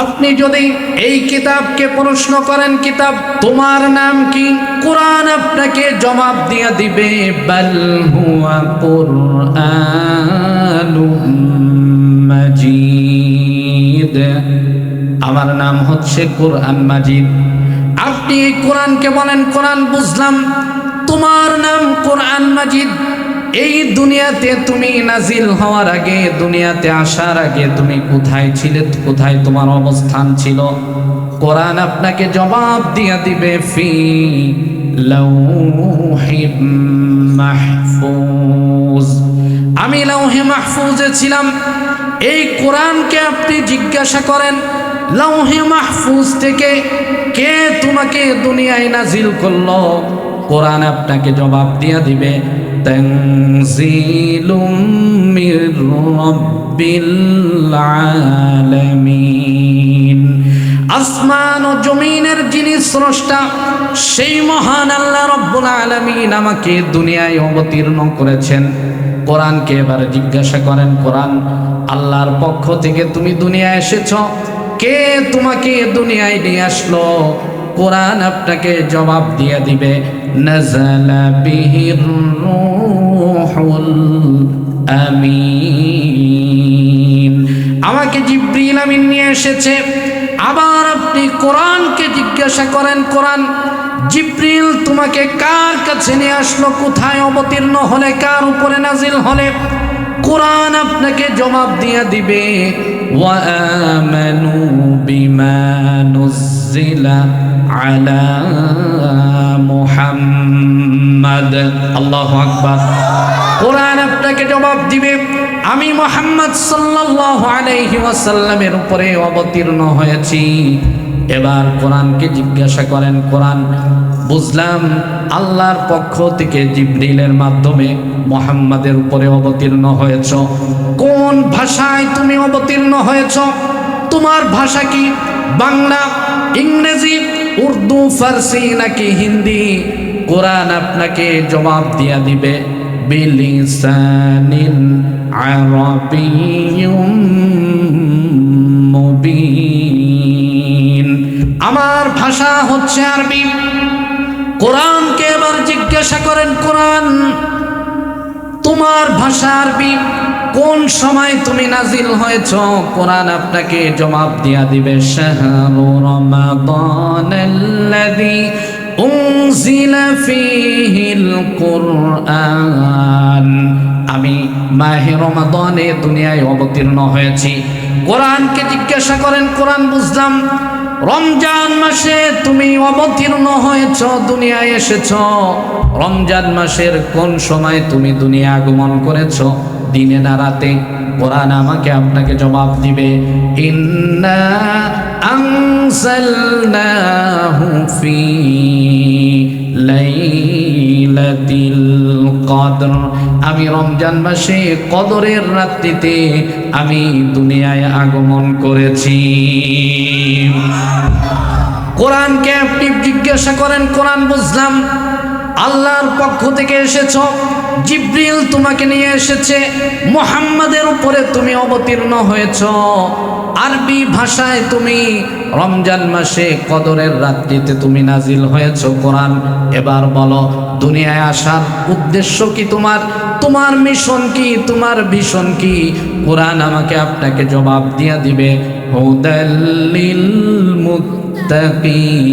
আপনি যদি এই কিতাবকে প্রশ্ন করেন, কিতাব তোমার নাম কি, কোরআন আপনাকে জবাব দিয়ে দিবে, বাল হুয়া কুরআনুম মাজিদ, আমার নাম হচ্ছে কোরআন মাজিদ। আপনি এই কোরআনকে বলেন, কোরআন বুঝলাম, তোমার নাম কোরআন মাজিদ। এই দুনিয়াতে তুমি নাজিল হওয়ার আগে, দুনিয়াতে আসার আগে তুমি কোথায় ছিলে, কোথায় তোমার অবস্থান ছিল? কোরআন আপনাকে জবাব দিয়ে দিবে, ফি লাউহিম মাহফুজ, আমি লাউহে মাহফুজে ছিলাম। এই কোরআনকে আপনি জিজ্ঞাসা করেন, লাউহে মাহফুজ থেকে কে তোমাকে দুনিয়ায় নাজিল করলো? কোরআন আপনাকে জবাব দিয়ে দিবে, তানজিলুম মির রাব্বিল আলামিন, আসমান ও জমিনের যিনি স্রষ্টা, সেই মহান আল্লাহ রব্বুল আলামিন আমাকে দুনিয়ায় অবতীর্ণ করেছেন। কোরআনকে এবার জিজ্ঞাসা করেন, কোরআন আল্লাহর পক্ষ থেকে তুমি দুনিয়ায় এসেছ, কে তোমাকে দুনিয়ায় নিয়ে আসলো? কোরআন আপনাকে জবাব দিয়ে দিবে, নাযালা বিহির রূহুল আমিন, আমাকে জিবরিল আমিন নিয়ে এসেছে। আবার আপনি কোরআনকে জিজ্ঞাসা করেন, কোরআন জিবরিল তোমাকে কার কাছে নিয়ে আসলো, কোথায় অবতীর্ণ হলে, কার উপরে নাজিল হলে? কোরআন আপনাকে জবাব দিয়ে দিবে, ওয়া আমানু বিমা নুজিলা আলা মুহাম্মাদ, আল্লাহু আকবার। কোরআন আপনাকে জবাব দিবে, আমি মুহাম্মদ সাল্লাল্লাহু আলাইহি ওয়াসাল্লামের উপরে অবতীর্ণ হয়েছি। এবার কোরআনকে জিজ্ঞাসা করেন, কোরআন বুঝলাম আল্লাহর পক্ষ থেকে জিবরিলের মাধ্যমে মুহাম্মাদের উপরে অবতীর্ণ হয়েছ, কোন ভাষায় তুমি অবতীর্ণ হয়েছ? তোমার ভাষা কি? বাংলা, ইংরেজি, উর্দু, ফার্সি নাকি হিন্দি? কোরআন আপনাকে জবাব দিয়া দিবে, বিলিসানিন আরাবিয়্যুম মুবিন, আমার ভাষা হচ্ছে আরবি। কোরআনকে এবার জিজ্ঞাসা করেন, কোরআন তোমার ভাষা আরবি, কোন সময় তুমি নাজিল হয়েছ? কোরআন আপনাকে জবাব দিয়া দিবে, শাহরু রমাদানাল্লাযী উনজিলা ফীহিল কুরআন, আমি মাহে রমাদানে দুনিয়ায় অবতীর্ণ হয়েছি। কোরআনকে জিজ্ঞাসা করেন, কোরআন বুঝলাম রমজান মাসে তুমি অবতীর্ণ হয়েছ, দুনিয়ায় এসেছ। রমজান মাসের কোন সময় তুমি দুনিয়া আগমন করেছ, দিনে না রাতে? কোরআন আমাকে আপনাকে জবাব দিবে, ইন্না আনজালনাহু ফি লাইলাতিল কদর, আমি রমজান মাসে কদরের রাত্রিতে আমি দুনিয়ায় আগমন করেছি। কোরআনকে আপনি জিজ্ঞাসা করেন, কোরআন বুঝলাম আল্লাহর পক্ষ থেকে এসেছ, জিবরিল তোমাকে নিয়ে এসেছে, মুহাম্মাদের উপরে তুমি অবতীর্ণ হয়েছ, আরবি ভাষায় তুমি রমজান মাসে কদরের রাত্রিতে তুমি নাজিল হয়েছ। কোরআন এবার বলো, দুনিয়ায় আসার উদ্দেশ্য কি তোমার? তোমার মিশন কি? তোমার ভিশন কি? কোরআন আমাকে আপনাকে জবাব দিয়ে দিবে, হুদাল্লিল মুত্তাকিন,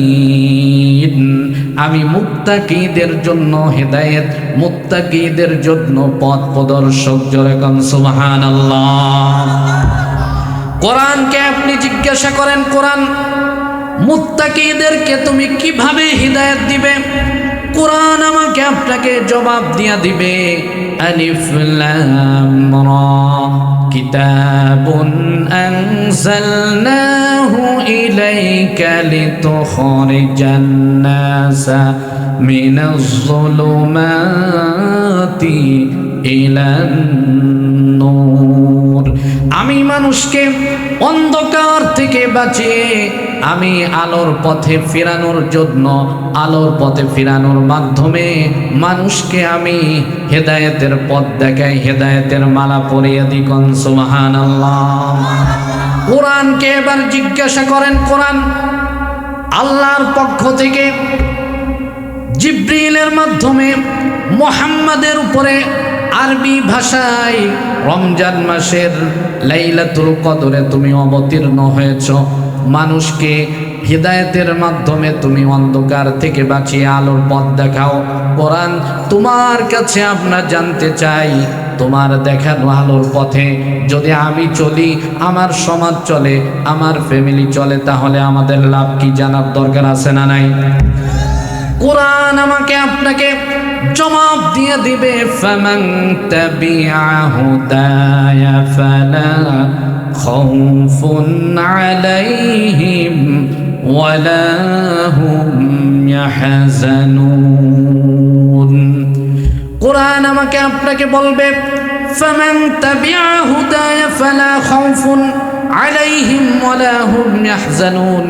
আমি মুত্তাকিদের জন্য হেদায়েত, মুত্তাকিদের জন্য পথ প্রদর্শক। জোরে কোন সুবহানাল্লাহ। কোরআনকে আপনি জিজ্ঞাসা করেন, কোরআন মুত্তাকিদেরকে তুমি কিভাবে হিদায়াত দিবে? কোরআন আমাকে আপনাকে জবাব দিয়া দিবে, আলিফ লাম রা, কিতাবুন আনজালনাহু ইলাইকা লিতুখরিজান নাসা মিনাজ যুলুমাতি ইলান নূর, আমি মানুষকে অন্ধকার থেকে বাঁচিয়ে আমি আলোর পথে ফেরানোর জন্য, আলোর পথে ফেরানোর মাধ্যমে মানুষকে আমি হেদায়েতের পথ দেখাই, হেদায়েতের মালা পরিয়ে দিই। কোন সুবহানাল্লাহ। কোরআনকে এবার জিজ্ঞাসা করেন। কোরআন আল্লাহর পক্ষ থেকে জিবরিলের মাধ্যমে মুহাম্মাদের উপরে আরবি ভাষায় রমজান মাসের লাইলাতুল কদরে তুমি অবতীর্ণ হয়েছ। মানুষকে হিদায়াতের মাধ্যমে তুমি অন্ধকার থেকে বাঁচিয়ে আলোর পথ দেখাও। কোরআন তোমার কাছে আমরা জানতে চাই, তোমার দেখানো আলোর পথে যদি আমি চলি, আমার সমাজ চলে, আমার ফ্যামিলি চলে, তাহলে আমাদের লাভ কি জানার দরকার আছে না নাই? কোরআন আমাকে আপনাকে জবাব দিয়ে দিবে। ফামান তাবিআ হুদায়া ফালা খাউফুন আলাইহিম ওয়ালা হুম ইয়াহজানুন। কোরআন আমাকে আপনাকে বলবে, ফামান তাবিআ হুদায়া ফালা খাউফুন আলাইহিম ওয়ালা হুম ইয়াহজানুন,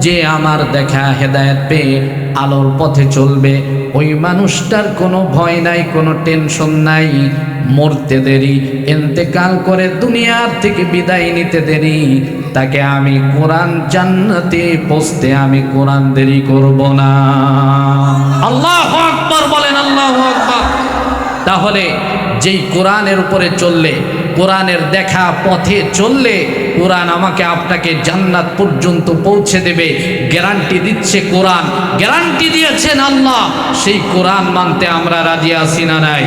যে আমার দেখা হেদায়েত পেয়ে আলোর পথে চলবে, ওই মানুষটার কোনো ভয় নাই, কোনো টেনশন নাই। মরতে দেরি, ইন্তেকাল করে দুনিয়ার থেকে বিদায় নিতে দেরি, তাকে আমি কোরআন জান্নাতে পৌঁছতে আমি কোরআন দেরি করব না। আল্লাহু আকবার বলেন, আল্লাহু আকবার। তাহলে যেই কোরআনের উপরে চললে, কোরআনের দেখা পথে চললে, কোরআন আমাকে আপনাকে জান্নাত পর্যন্ত পৌঁছে দেবে, গ্যারান্টি দিচ্ছে কোরআন, গ্যারান্টি দিয়েছেন আল্লাহ। সেই কোরআন মানতে আমরা রাজি আছি না নাই?